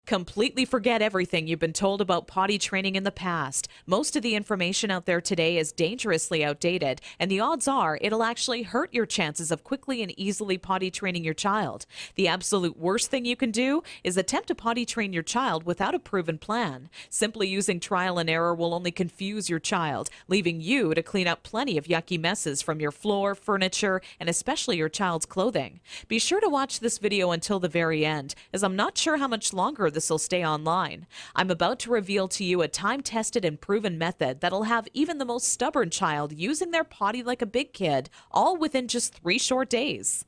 Completely forget everything you've been told about potty training in the past. Most of the information out there today is dangerously outdated, and the odds are it'll actually hurt your chances of quickly and easily potty training your child. The absolute worst thing you can do is attempt to potty train your child without a proven plan. Simply using trial and error will only confuse your child, leaving you to clean up plenty of yucky messes from your floor, furniture, and especially your child's clothing. Be sure to watch this video until the very end, as I'm not sure how much longer this will stay online. I'm about to reveal to you a time-tested and proven method that'll have even the most stubborn child using their potty like a big kid, all within just 3 short days.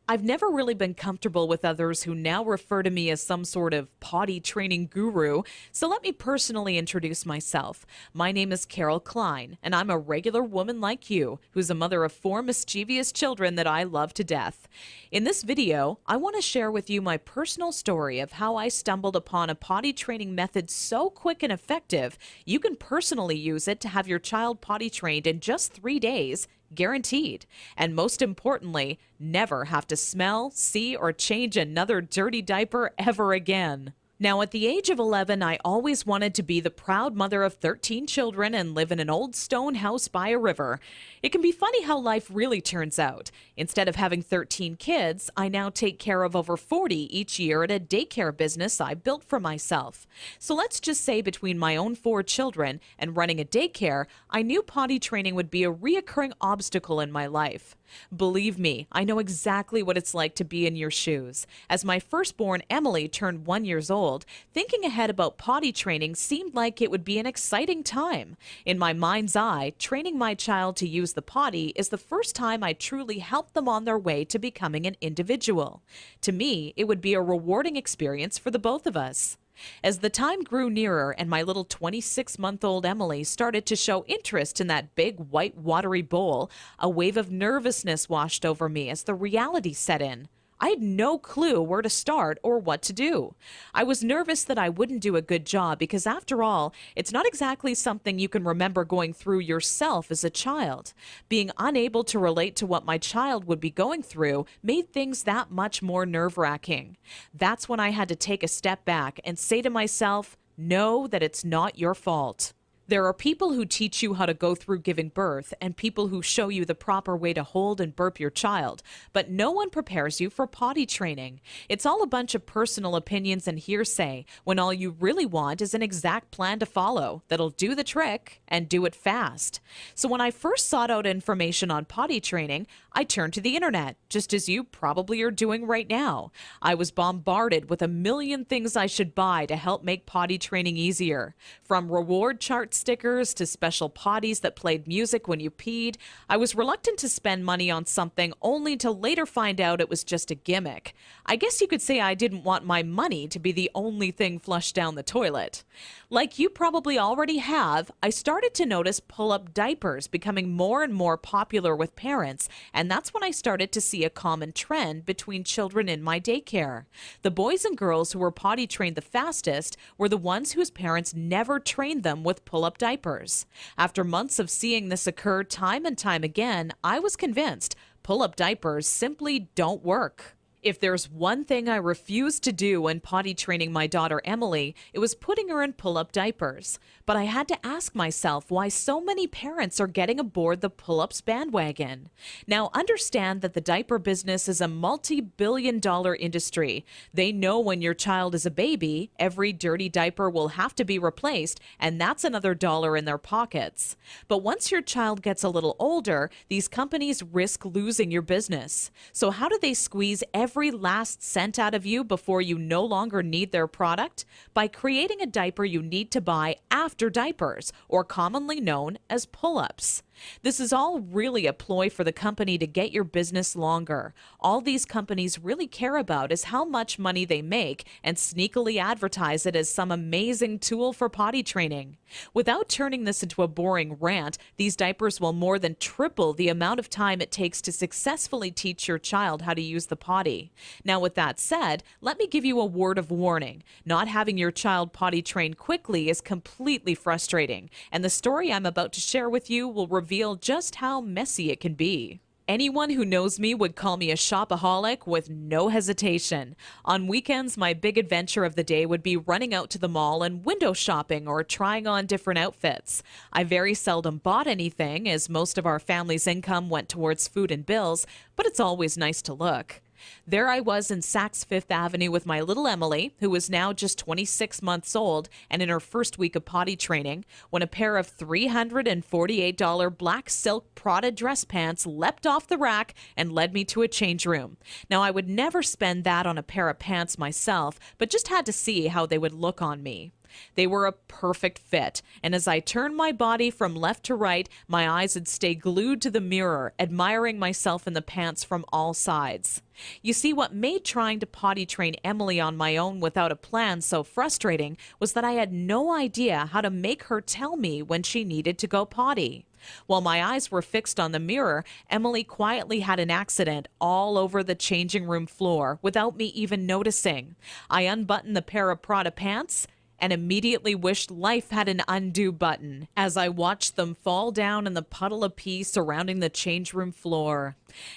I've never really been comfortable with others who now refer to me as some sort of potty training guru, so let me personally introduce myself. My name is Carol Klein, and I'm a regular woman like you, who's a mother of 4 mischievous children that I love to death. In this video, I want to share with you my personal story of how I stumbled upon a potty training method so quick and effective, you can personally use it to have your child potty trained in just 3 days, guaranteed. And most importantly, never have to smell, see, or change another dirty diaper ever again. Now, at the age of 11, I always wanted to be the proud mother of 13 children and live in an old stone house by a river. It can be funny how life really turns out. Instead of having 13 kids, I now take care of over 40 each year at a daycare business I built for myself. So let's just say between my own 4 children and running a daycare, I knew potty training would be a reoccurring obstacle in my life. Believe me, I know exactly what it's like to be in your shoes. As my firstborn Emily turned 1 year old, thinking ahead about potty training seemed like it would be an exciting time. In my mind's eye, training my child to use the potty is the first time I truly helped them on their way to becoming an individual. To me, it would be a rewarding experience for the both of us. As the time grew nearer and my little 26-month-old Emily started to show interest in that big white watery bowl, a wave of nervousness washed over me as the reality set in. I had no clue where to start or what to do. I was nervous that I wouldn't do a good job because, after all, it's not exactly something you can remember going through yourself as a child. Being unable to relate to what my child would be going through made things that much more nerve-wracking. That's when I had to take a step back and say to myself, know that it's not your fault. There are people who teach you how to go through giving birth and people who show you the proper way to hold and burp your child, but no one prepares you for potty training. It's all a bunch of personal opinions and hearsay when all you really want is an exact plan to follow that'll do the trick and do it fast. So when I first sought out information on potty training, I turned to the internet, just as you probably are doing right now. I was bombarded with a million things I should buy to help make potty training easier. From reward chart stickers to special potties that played music when you peed, I was reluctant to spend money on something only to later find out it was just a gimmick. I guess you could say I didn't want my money to be the only thing flushed down the toilet. Like you probably already have, I started to notice pull-up diapers becoming more and more popular with parents, and that's when I started to see a common trend between children in my daycare. The boys and girls who were potty trained the fastest were the ones whose parents never trained them with pull-up diapers. After months of seeing this occur time and time again, I was convinced pull-up diapers simply don't work. If there's one thing I refused to do when potty training my daughter Emily, it was putting her in pull-up diapers. But I had to ask myself why so many parents are getting aboard the pull-ups bandwagon. Now, understand that the diaper business is a multi-billion-dollar industry. They know when your child is a baby, every dirty diaper will have to be replaced, and that's another dollar in their pockets. But once your child gets a little older, these companies risk losing your business. So how do they squeeze every last cent out of you before you no longer need their product? By creating a diaper you need to buy after diapers, or commonly known as pull-ups. This is all really a ploy for the company to get your business longer. All these companies really care about is how much money they make and sneakily advertise it as some amazing tool for potty training. Without turning this into a boring rant, these diapers will more than triple the amount of time it takes to successfully teach your child how to use the potty. Now, with that said, let me give you a word of warning. Not having your child potty trained quickly is completely frustrating, and the story I'm about to share with you will reveal just how messy it can be. Anyone who knows me would call me a shopaholic with no hesitation. On weekends, my big adventure of the day would be running out to the mall and window shopping or trying on different outfits. I very seldom bought anything, as most of our family's income went towards food and bills, but it's always nice to look. There I was in Saks Fifth Avenue with my little Emily, who was now just 26 months old and in her first week of potty training, when a pair of $348 black silk Prada dress pants leapt off the rack and led me to a change room. Now, I would never spend that on a pair of pants myself, but just had to see how they would look on me. They were a perfect fit, and as I turned my body from left to right, my eyes would stay glued to the mirror, admiring myself in the pants from all sides. You see, what made trying to potty train Emily on my own without a plan so frustrating was that I had no idea how to make her tell me when she needed to go potty. While my eyes were fixed on the mirror, Emily quietly had an accident all over the changing room floor without me even noticing. I unbuttoned the pair of Prada pants and immediately wished life had an undo button as I watched them fall down in the puddle of pee surrounding the change room floor.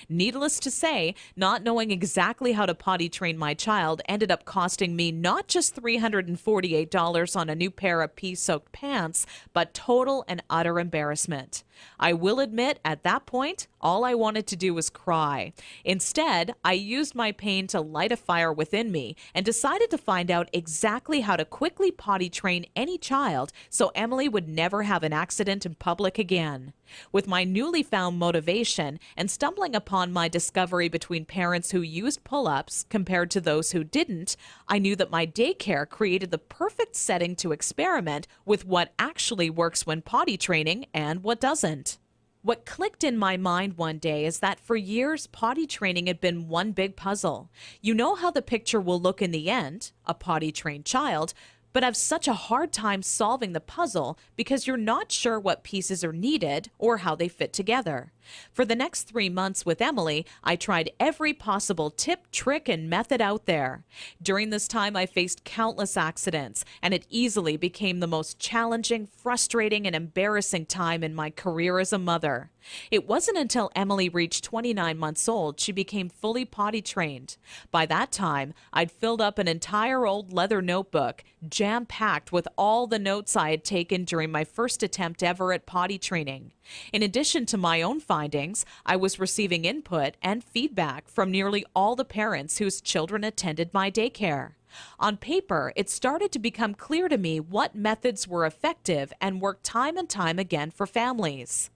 Needless to say, not knowing exactly how to potty train my child ended up costing me not just $348 on a new pair of pee-soaked pants, but total and utter embarrassment. I will admit, at that point, all I wanted to do was cry. Instead, I used my pain to light a fire within me and decided to find out exactly how to quickly potty train any child so Emily would never have an accident in public again. With my newly found motivation and stumbling upon my discovery between parents who used pull-ups compared to those who didn't, I knew that my daycare created the perfect setting to experiment with what actually works when potty training and what doesn't. What clicked in my mind one day is that for years, potty training had been one big puzzle. You know how the picture will look in the end, a potty trained child, but have such a hard time solving the puzzle because you're not sure what pieces are needed or how they fit together. For the next 3 months with Emily, I tried every possible tip, trick, and method out there. During this time, I faced countless accidents, and it easily became the most challenging, frustrating, and embarrassing time in my career as a mother. It wasn't until Emily reached 29 months old she became fully potty trained. By that time, I'd filled up an entire old leather notebook, jam-packed with all the notes I had taken during my first attempt ever at potty training. In addition to my own findings, I was receiving input and feedback from nearly all the parents whose children attended my daycare. On paper, it started to become clear to me what methods were effective and worked time and time again for families.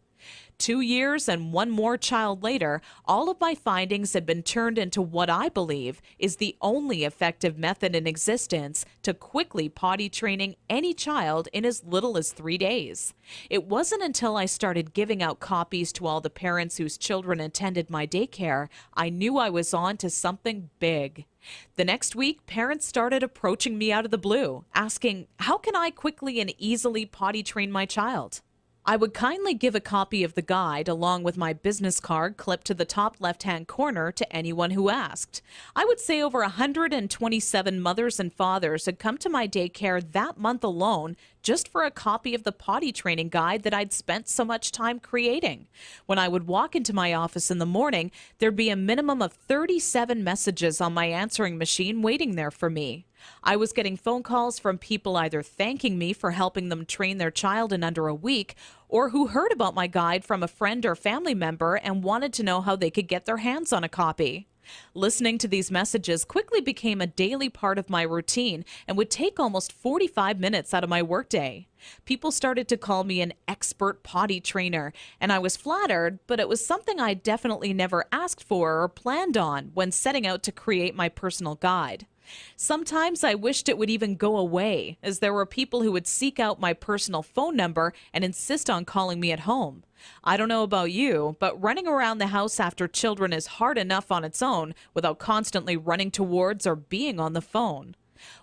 2 years and one more child later, all of my findings had been turned into what I believe is the only effective method in existence to quickly potty training any child in as little as 3 days. It wasn't until I started giving out copies to all the parents whose children attended my daycare I knew I was on to something big. The next week, parents started approaching me out of the blue, asking, how can I quickly and easily potty train my child? I would kindly give a copy of the guide along with my business card clipped to the top left-hand corner to anyone who asked. I would say over 127 mothers and fathers had come to my daycare that month alone just for a copy of the potty training guide that I'd spent so much time creating. When I would walk into my office in the morning, there'd be a minimum of 37 messages on my answering machine waiting there for me. I was getting phone calls from people either thanking me for helping them train their child in under a week or who heard about my guide from a friend or family member and wanted to know how they could get their hands on a copy. Listening to these messages quickly became a daily part of my routine and would take almost 45 minutes out of my workday. People started to call me an expert potty trainer, and I was flattered, but it was something I definitely never asked for or planned on when setting out to create my personal guide. Sometimes I wished it would even go away, as there were people who would seek out my personal phone number and insist on calling me at home. I don't know about you, but running around the house after children is hard enough on its own without constantly running towards or being on the phone.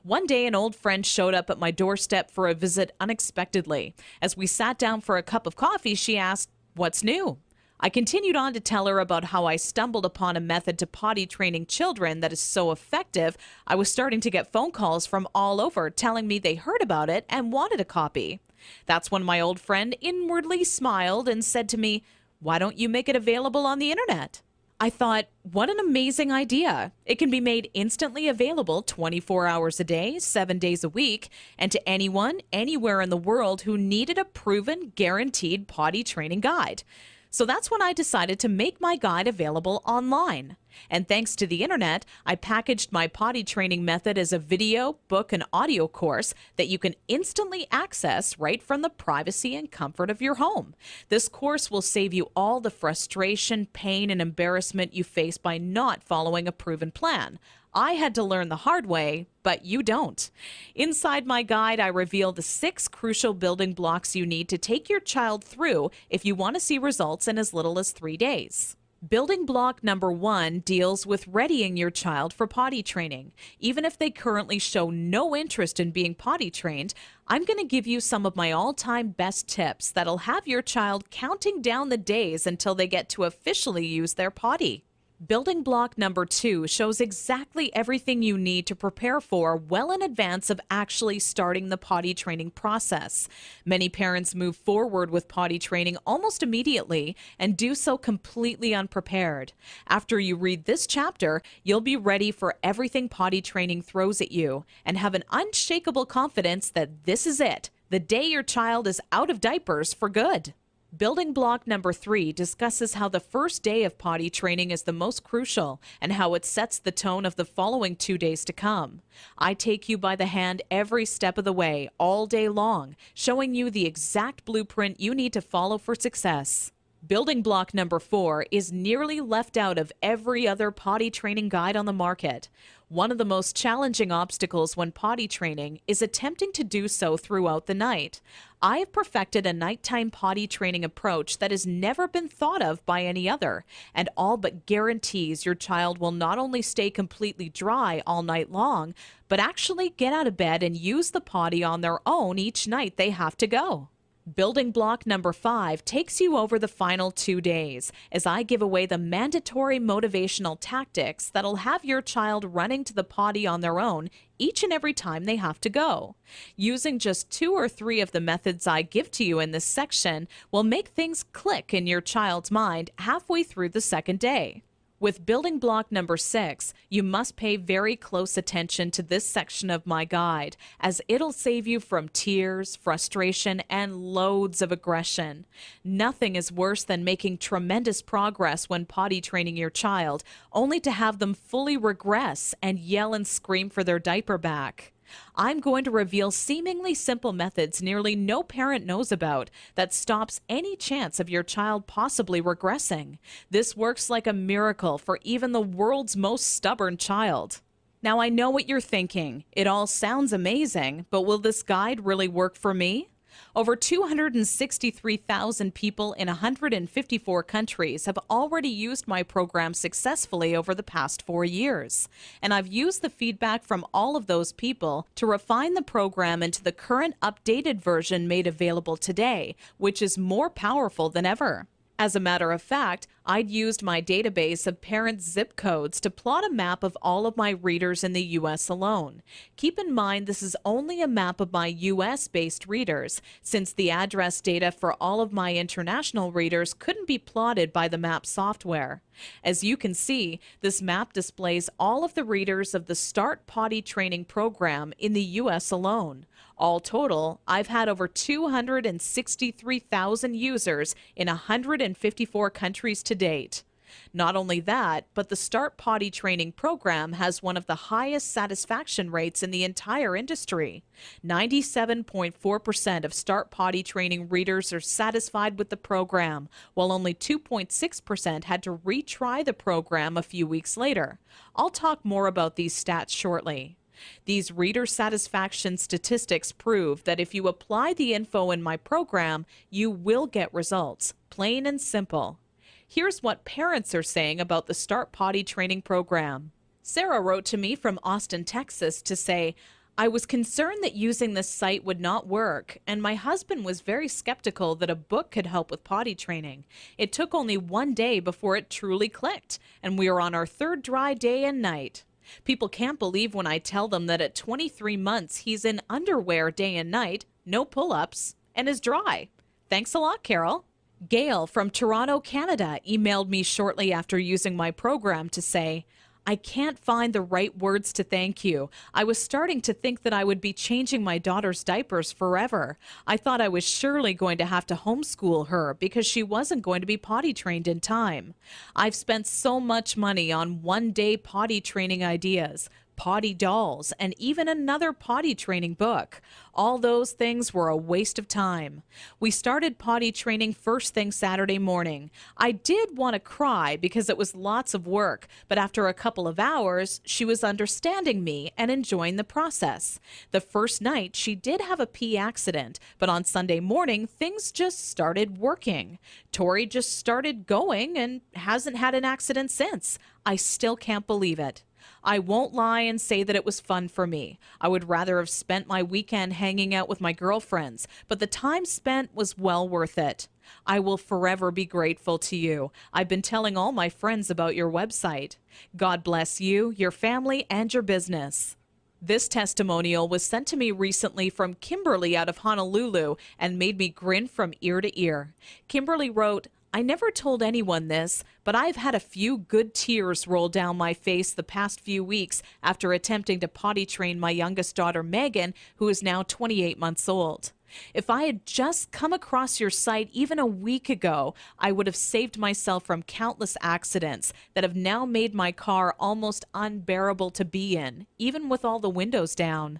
One day, an old friend showed up at my doorstep for a visit unexpectedly. As we sat down for a cup of coffee, she asked, "What's new?" I continued on to tell her about how I stumbled upon a method to potty training children that is so effective, I was starting to get phone calls from all over telling me they heard about it and wanted a copy. That's when my old friend inwardly smiled and said to me, Why don't you make it available on the internet? I thought, what an amazing idea. It can be made instantly available 24 hours a day, 7 days a week, and to anyone, anywhere in the world who needed a proven, guaranteed potty training guide. So that's when I decided to make my guide available online. And thanks to the internet, I packaged my potty training method as a video, book, and audio course that you can instantly access right from the privacy and comfort of your home. This course will save you all the frustration, pain, and embarrassment you face by not following a proven plan. I had to learn the hard way, but you don't. Inside my guide, I reveal the 6 crucial building blocks you need to take your child through if you want to see results in as little as 3 days. Building block number 1 deals with readying your child for potty training. Even if they currently show no interest in being potty trained, I'm going to give you some of my all-time best tips that'll have your child counting down the days until they get to officially use their potty. Building block number 2 shows exactly everything you need to prepare for well in advance of actually starting the potty training process. Many parents move forward with potty training almost immediately and do so completely unprepared. After you read this chapter, you'll be ready for everything potty training throws at you and have an unshakable confidence that this is it, the day your child is out of diapers for good. Building block number 3 discusses how the first day of potty training is the most crucial and how it sets the tone of the following 2 days to come. I take you by the hand every step of the way, all day long, showing you the exact blueprint you need to follow for success. Building block number 4 is nearly left out of every other potty training guide on the market. One of the most challenging obstacles when potty training is attempting to do so throughout the night. I have perfected a nighttime potty training approach that has never been thought of by any other, and all but guarantees your child will not only stay completely dry all night long, but actually get out of bed and use the potty on their own each night they have to go. Building block number 5 takes you over the final 2 days as I give away the mandatory motivational tactics that'll have your child running to the potty on their own each and every time they have to go. Using just 2 or 3 of the methods I give to you in this section will make things click in your child's mind halfway through the second day. With building block number 6, you must pay very close attention to this section of my guide, as it'll save you from tears, frustration, and loads of aggression. Nothing is worse than making tremendous progress when potty training your child, only to have them fully regress and yell and scream for their diaper back. I'm going to reveal seemingly simple methods nearly no parent knows about that stops any chance of your child possibly regressing. This works like a miracle for even the world's most stubborn child. Now, I know what you're thinking. It all sounds amazing, but will this guide really work for me? Over 263,000 people in 154 countries have already used my program successfully over the past 4 years. And I've used the feedback from all of those people to refine the program into the current updated version made available today, which is more powerful than ever. As a matter of fact, I'd used my database of parents' zip codes to plot a map of all of my readers in the U.S. alone. Keep in mind this is only a map of my U.S.-based readers, since the address data for all of my international readers couldn't be plotted by the map software. As you can see, this map displays all of the readers of the Start Potty Training program in the U.S. alone. All total, I've had over 263,000 users in 154 countries to date. Not only that, but the Start Potty Training program has one of the highest satisfaction rates in the entire industry. 97.4% of Start Potty Training readers are satisfied with the program, while only 2.6% had to retry the program a few weeks later. I'll talk more about these stats shortly. These reader satisfaction statistics prove that if you apply the info in my program, you will get results, plain and simple. Here's what parents are saying about the Start Potty Training program. Sarah wrote to me from Austin, Texas to say, I was concerned that using this site would not work, and my husband was very skeptical that a book could help with potty training. It took only 1 day before it truly clicked, and we are on our 3rd dry day and night. People can't believe when I tell them that at 23 months he's in underwear day and night, no pull-ups, and is dry. Thanks a lot, Carol. Gail from Toronto, Canada emailed me shortly after using my program to say, I can't find the right words to thank you. I was starting to think that I would be changing my daughter's diapers forever. I thought I was surely going to have to homeschool her because she wasn't going to be potty trained in time. I've spent so much money on one-day potty training ideas, potty dolls, and even another potty training book. All those things were a waste of time. We started potty training first thing Saturday morning. I did want to cry because it was lots of work, but after a couple of hours, she was understanding me and enjoying the process. The first night, she did have a pee accident, but on Sunday morning, things just started working. Tori just started going and hasn't had an accident since. I still can't believe it. I won't lie and say that it was fun for me. I would rather have spent my weekend hanging out with my girlfriends, but the time spent was well worth it. I will forever be grateful to you. I've been telling all my friends about your website. God bless you, your family, and your business. This testimonial was sent to me recently from Kimberly out of Honolulu and made me grin from ear to ear. Kimberly wrote, I never told anyone this, but I've had a few good tears roll down my face the past few weeks after attempting to potty train my youngest daughter, Megan, who is now 28 months old. If I had just come across your site even a week ago, I would have saved myself from countless accidents that have now made my car almost unbearable to be in, even with all the windows down.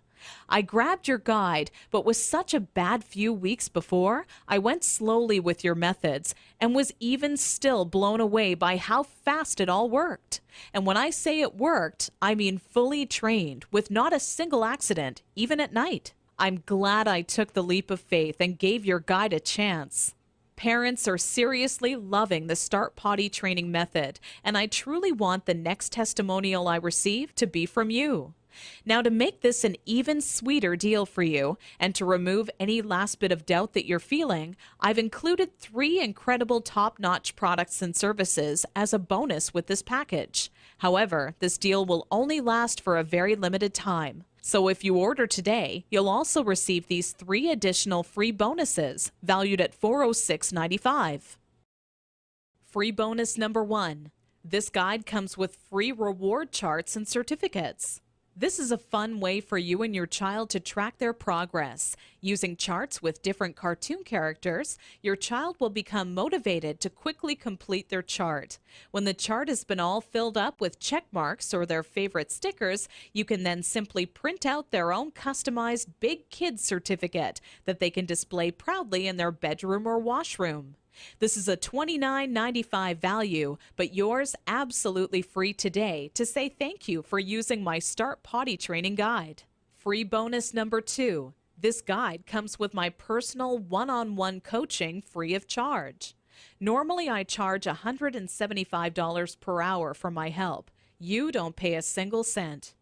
I grabbed your guide, but with such a bad few weeks before, I went slowly with your methods and was even still blown away by how fast it all worked. And when I say it worked, I mean fully trained, with not a single accident, even at night. I'm glad I took the leap of faith and gave your guide a chance. Parents are seriously loving the Start Potty training method, and I truly want the next testimonial I receive to be from you. Now, to make this an even sweeter deal for you and to remove any last bit of doubt that you're feeling, I've included 3 incredible top-notch products and services as a bonus with this package. However, this deal will only last for a very limited time. So if you order today, you'll also receive these 3 additional free bonuses valued at $406.95. Free bonus number 1. This guide comes with free reward charts and certificates. This is a fun way for you and your child to track their progress. Using charts with different cartoon characters, your child will become motivated to quickly complete their chart. When the chart has been all filled up with check marks or their favorite stickers, you can then simply print out their own customized Big Kids certificate that they can display proudly in their bedroom or washroom. This is a $29.95 value, but yours absolutely free today to say thank you for using my Start Potty Training Guide. Free bonus number 2. This guide comes with my personal one-on-one coaching free of charge. Normally, I charge $175 per hour for my help. You don't pay a single cent.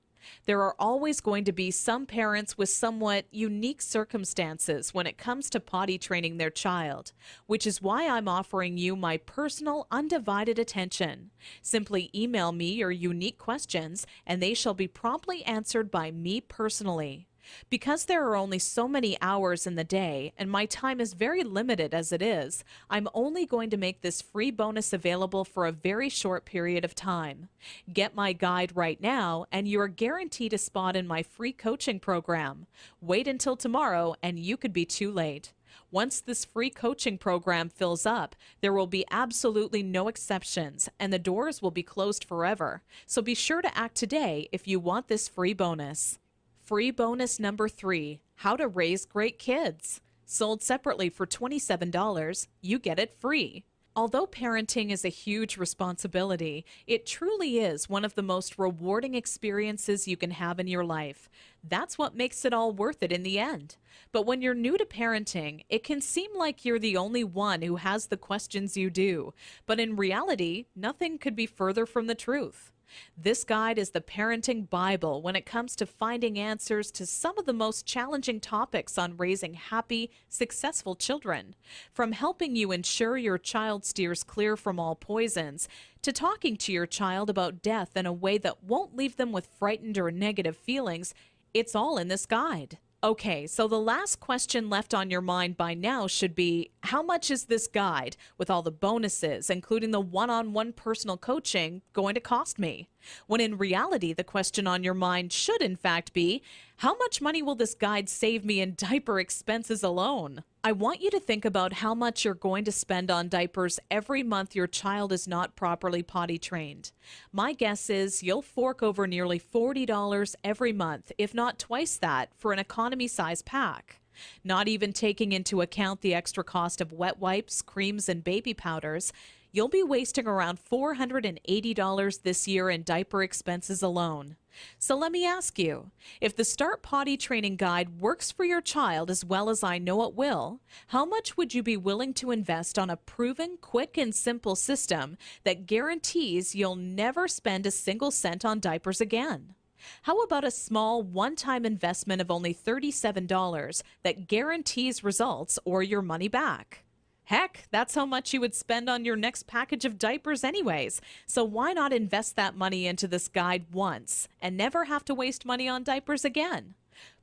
There are always going to be some parents with somewhat unique circumstances when it comes to potty training their child, which is why I'm offering you my personal undivided attention. Simply email me your unique questions and they shall be promptly answered by me personally. Because there are only so many hours in the day and my time is very limited as it is, I'm only going to make this free bonus available for a very short period of time. Get my guide right now and you are guaranteed a spot in my free coaching program. Wait until tomorrow and you could be too late. Once this free coaching program fills up, there will be absolutely no exceptions and the doors will be closed forever. So be sure to act today if you want this free bonus. Free bonus number 3, How to Raise Great Kids. Sold separately for $27, you get it free. Although parenting is a huge responsibility, it truly is one of the most rewarding experiences you can have in your life. That's what makes it all worth it in the end. But when you're new to parenting, it can seem like you're the only one who has the questions you do. But in reality, nothing could be further from the truth. This guide is the parenting Bible when it comes to finding answers to some of the most challenging topics on raising happy, successful children. From helping you ensure your child steers clear from all poisons, to talking to your child about death in a way that won't leave them with frightened or negative feelings, it's all in this guide. Okay, so the last question left on your mind by now should be, how much is this guide, with all the bonuses, including the one-on-one personal coaching, going to cost me? When in reality, the question on your mind should in fact be, how much money will this guide save me in diaper expenses alone? I want you to think about how much you're going to spend on diapers every month your child is not properly potty trained. My guess is you'll fork over nearly $40 every month, if not twice that, for an economy size pack. Not even taking into account the extra cost of wet wipes, creams, and baby powders, you'll be wasting around $480 this year in diaper expenses alone. So let me ask you, if the Start Potty Training Guide works for your child as well as I know it will, how much would you be willing to invest on a proven, quick, and simple system that guarantees you'll never spend a single cent on diapers again? How about a small one-time investment of only $37 that guarantees results or your money back? Heck, that's how much you would spend on your next package of diapers anyways. So why not invest that money into this guide once and never have to waste money on diapers again?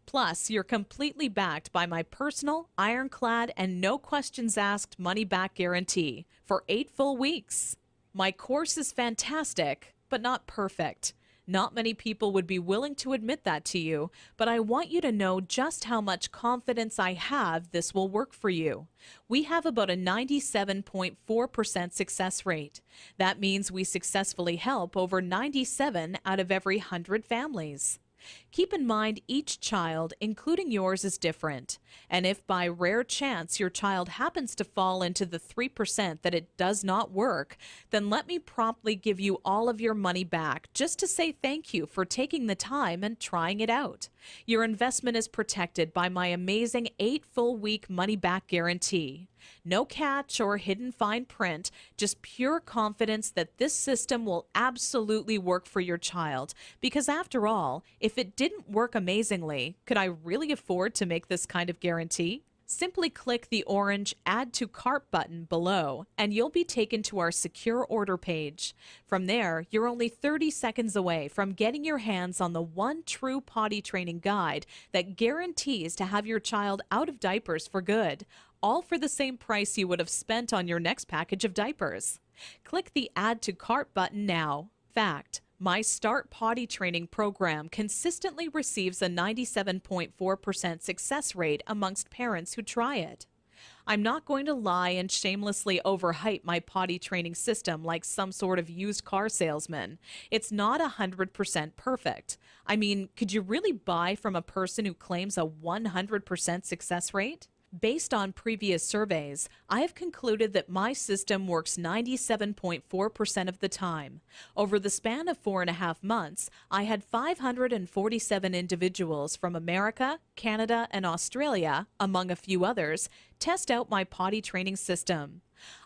Plus, you're completely backed by my personal, ironclad, and no questions asked money back guarantee for 8 full weeks. My course is fantastic, but not perfect. Not many people would be willing to admit that to you, but I want you to know just how much confidence I have this will work for you. We have about a 97.4% success rate. That means we successfully help over 97 out of every 100 families. Keep in mind each child, including yours, is different. And if by rare chance your child happens to fall into the 3% that it does not work, then let me promptly give you all of your money back just to say thank you for taking the time and trying it out. Your investment is protected by my amazing 8 full week money back guarantee. No catch or hidden fine print, just pure confidence that this system will absolutely work for your child. Because after all, if it didn't work amazingly, could I really afford to make this kind of guarantee? Simply click the orange Add to Cart button below, and you'll be taken to our secure order page. From there, you're only 30 seconds away from getting your hands on the one true potty training guide that guarantees to have your child out of diapers for good, all for the same price you would have spent on your next package of diapers. Click the Add to Cart button now. Fact: my Start Potty Training program consistently receives a 97.4% success rate amongst parents who try it. I'm not going to lie and shamelessly overhype my potty training system like some sort of used car salesman. It's not 100% perfect. I mean, could you really buy from a person who claims a 100% success rate? Based on previous surveys, I have concluded that my system works 97.4% of the time. Over the span of 4.5 months, I had 547 individuals from America, Canada, and Australia, among a few others, test out my potty training system.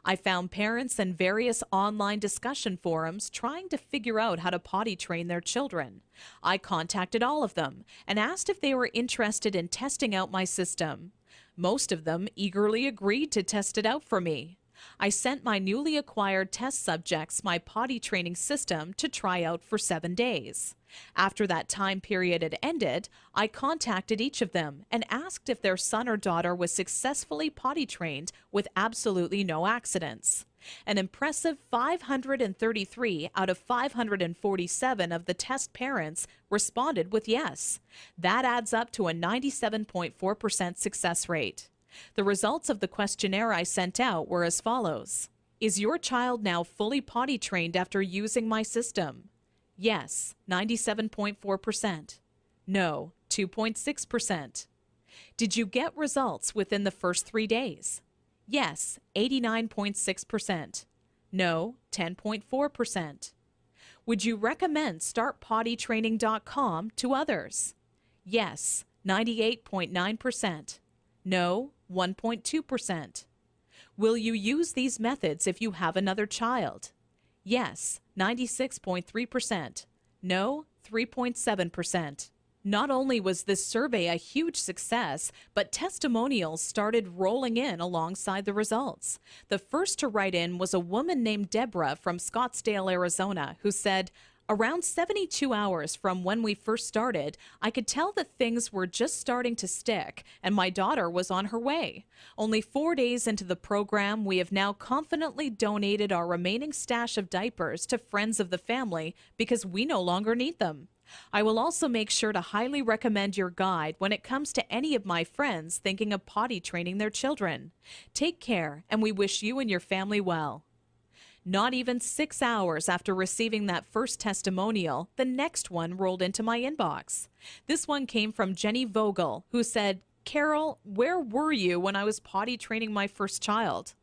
I found parents in various online discussion forums trying to figure out how to potty train their children. I contacted all of them and asked if they were interested in testing out my system. Most of them eagerly agreed to test it out for me. I sent my newly acquired test subjects my potty training system to try out for 7 days. After that time period had ended, I contacted each of them and asked if their son or daughter was successfully potty trained with absolutely no accidents. An impressive 533 out of 547 of the test parents responded with yes. That adds up to a 97.4% success rate. The results of the questionnaire I sent out were as follows. Is your child now fully potty trained after using my system? Yes, 97.4%. No, 2.6%. Did you get results within the first 3 days? Yes, 89.6%. No, 10.4%. Would you recommend StartPottyTraining.com to others? Yes, 98.9%. No, 1.2%. Will you use these methods if you have another child? Yes, 96.3%. No, 3.7%. Not only was this survey a huge success, but testimonials started rolling in alongside the results. The first to write in was a woman named Deborah from Scottsdale, Arizona, who said, Around 72 hours from when we first started, I could tell that things were just starting to stick, and my daughter was on her way. Only 4 days into the program, we have now confidently donated our remaining stash of diapers to friends of the family because we no longer need them. I will also make sure to highly recommend your guide when it comes to any of my friends thinking of potty training their children. Take care, and we wish you and your family well. Not even 6 hours after receiving that first testimonial, the next one rolled into my inbox. This one came from Jenny Vogel, who said, "Carol, where were you when I was potty training my first child?"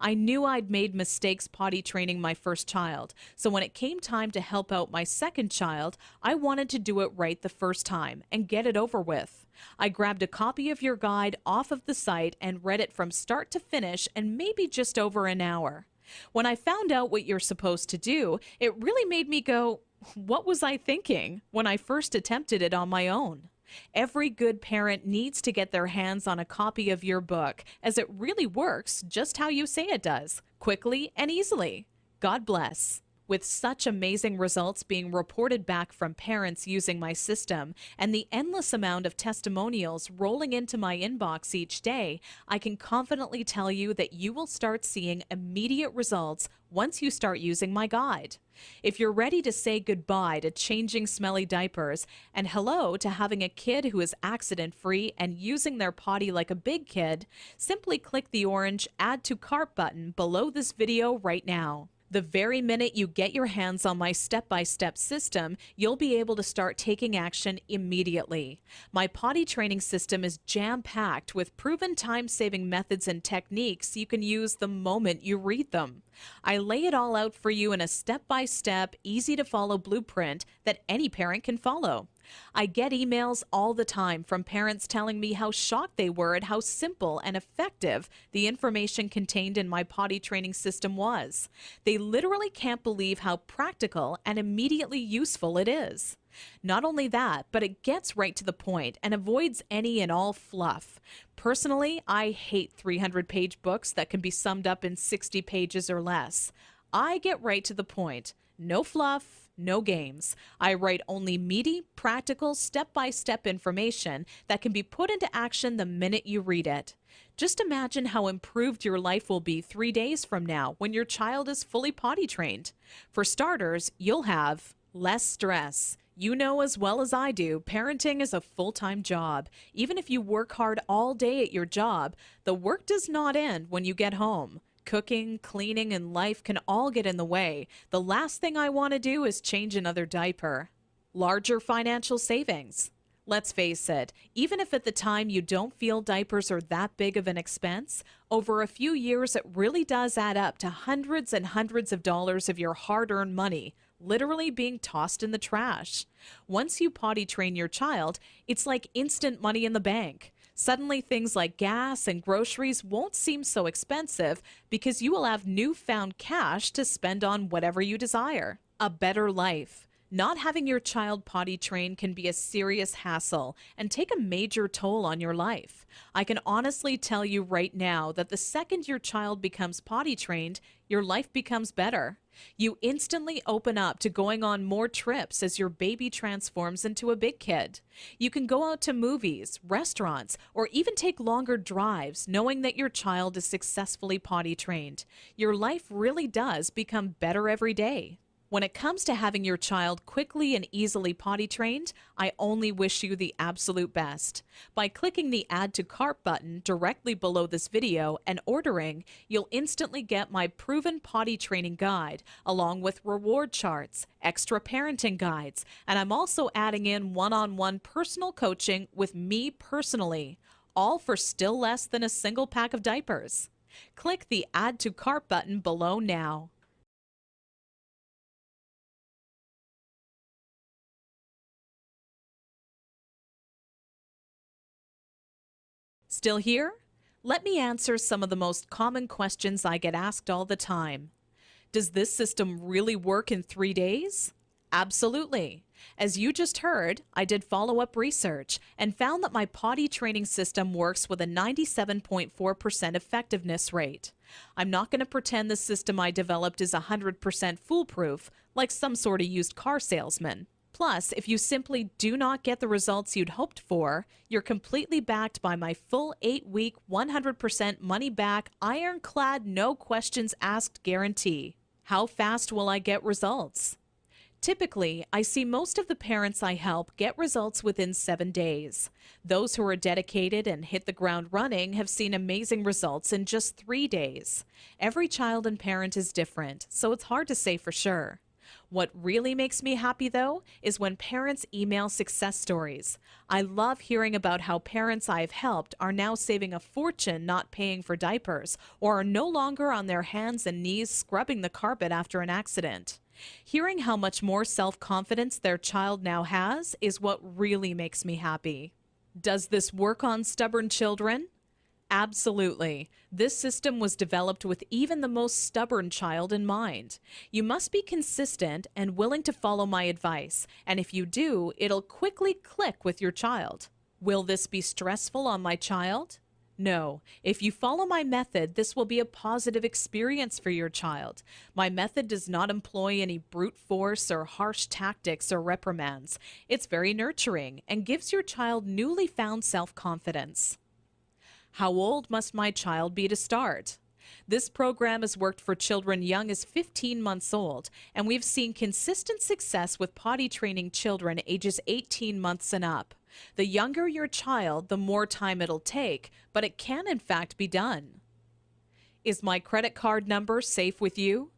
I knew I'd made mistakes potty training my first child, so when it came time to help out my second child, I wanted to do it right the first time and get it over with. I grabbed a copy of your guide off of the site and read it from start to finish in maybe just over an hour. When I found out what you're supposed to do, it really made me go, what was I thinking when I first attempted it on my own? Every good parent needs to get their hands on a copy of your book, as it really works just how you say it does, quickly and easily. God bless. With such amazing results being reported back from parents using my system and the endless amount of testimonials rolling into my inbox each day, I can confidently tell you that you will start seeing immediate results once you start using my guide. If you're ready to say goodbye to changing smelly diapers and hello to having a kid who is accident-free and using their potty like a big kid, simply click the orange Add to Cart button below this video right now. The very minute you get your hands on my step-by-step system, you'll be able to start taking action immediately. My potty training system is jam-packed with proven time-saving methods and techniques you can use the moment you read them. I lay it all out for you in a step-by-step, easy-to-follow blueprint that any parent can follow. I get emails all the time from parents telling me how shocked they were at how simple and effective the information contained in my potty training system was. They literally can't believe how practical and immediately useful it is. Not only that, but it gets right to the point and avoids any and all fluff. Personally, I hate 300-page books that can be summed up in 60 pages or less. I get right to the point. No fluff, no games. I write only meaty, practical, step-by-step information that can be put into action the minute you read it. Just imagine how improved your life will be 3 days from now when your child is fully potty trained. For starters, you'll have less stress. You know as well as I do, parenting is a full-time job. Even if you work hard all day at your job, the work does not end when you get home. Cooking, cleaning, and life can all get in the way. The last thing I want to do is change another diaper. Larger financial savings. Let's face it, even if at the time you don't feel diapers are that big of an expense, over a few years it really does add up to hundreds and hundreds of dollars of your hard-earned money, literally being tossed in the trash. Once you potty train your child, it's like instant money in the bank. Suddenly, things like gas and groceries won't seem so expensive because you will have newfound cash to spend on whatever you desire. A better life. Not having your child potty trained can be a serious hassle and take a major toll on your life. I can honestly tell you right now that the second your child becomes potty trained, your life becomes better. You instantly open up to going on more trips as your baby transforms into a big kid. You can go out to movies, restaurants, or even take longer drives knowing that your child is successfully potty trained. Your life really does become better every day. When it comes to having your child quickly and easily potty trained, I only wish you the absolute best. By clicking the Add to Cart button directly below this video and ordering, you'll instantly get my proven potty training guide, along with reward charts, extra parenting guides, and I'm also adding in one-on-one personal coaching with me personally, all for still less than a single pack of diapers. Click the Add to Cart button below now. Still here? Let me answer some of the most common questions I get asked all the time. Does this system really work in 3 days? Absolutely. As you just heard, I did follow-up research and found that my potty training system works with a 97.4% effectiveness rate. I'm not going to pretend the system I developed is 100% foolproof, like some sort of used car salesman. Plus, if you simply do not get the results you'd hoped for, you're completely backed by my full 8-week, 100% money back, ironclad, no questions asked guarantee. How fast will I get results? Typically, I see most of the parents I help get results within 7 days. Those who are dedicated and hit the ground running have seen amazing results in just 3 days. Every child and parent is different, so it's hard to say for sure. What really makes me happy, though, is when parents email success stories. I love hearing about how parents I've helped are now saving a fortune not paying for diapers or are no longer on their hands and knees scrubbing the carpet after an accident. Hearing how much more self-confidence their child now has is what really makes me happy. Does this work on stubborn children? Absolutely. This system was developed with even the most stubborn child in mind. You must be consistent and willing to follow my advice, and if you do, it'll quickly click with your child. Will this be stressful on my child? No. If you follow my method, this will be a positive experience for your child. My method does not employ any brute force or harsh tactics or reprimands. It's very nurturing and gives your child newly found self-confidence. How old must my child be to start? This program has worked for children young as 15 months old, and we've seen consistent success with potty training children ages 18 months and up. The younger your child, the more time it'll take, but it can in fact be done. Is my credit card number safe with you?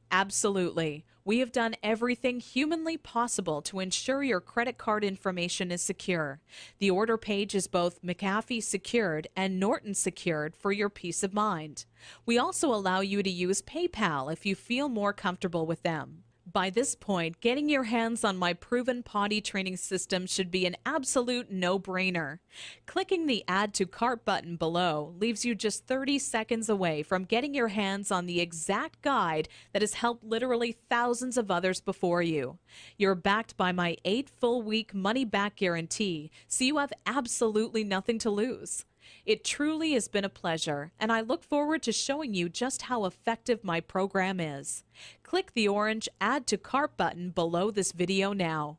Absolutely. We have done everything humanly possible to ensure your credit card information is secure. The order page is both McAfee secured and Norton secured for your peace of mind. We also allow you to use PayPal if you feel more comfortable with them. By this point, getting your hands on my proven potty training system should be an absolute no-brainer. Clicking the Add to Cart button below leaves you just 30 seconds away from getting your hands on the exact guide that has helped literally thousands of others before you. You're backed by my 8 full-week money-back guarantee, so you have absolutely nothing to lose. It truly has been a pleasure, and I look forward to showing you just how effective my program is. Click the orange Add to Cart button below this video now.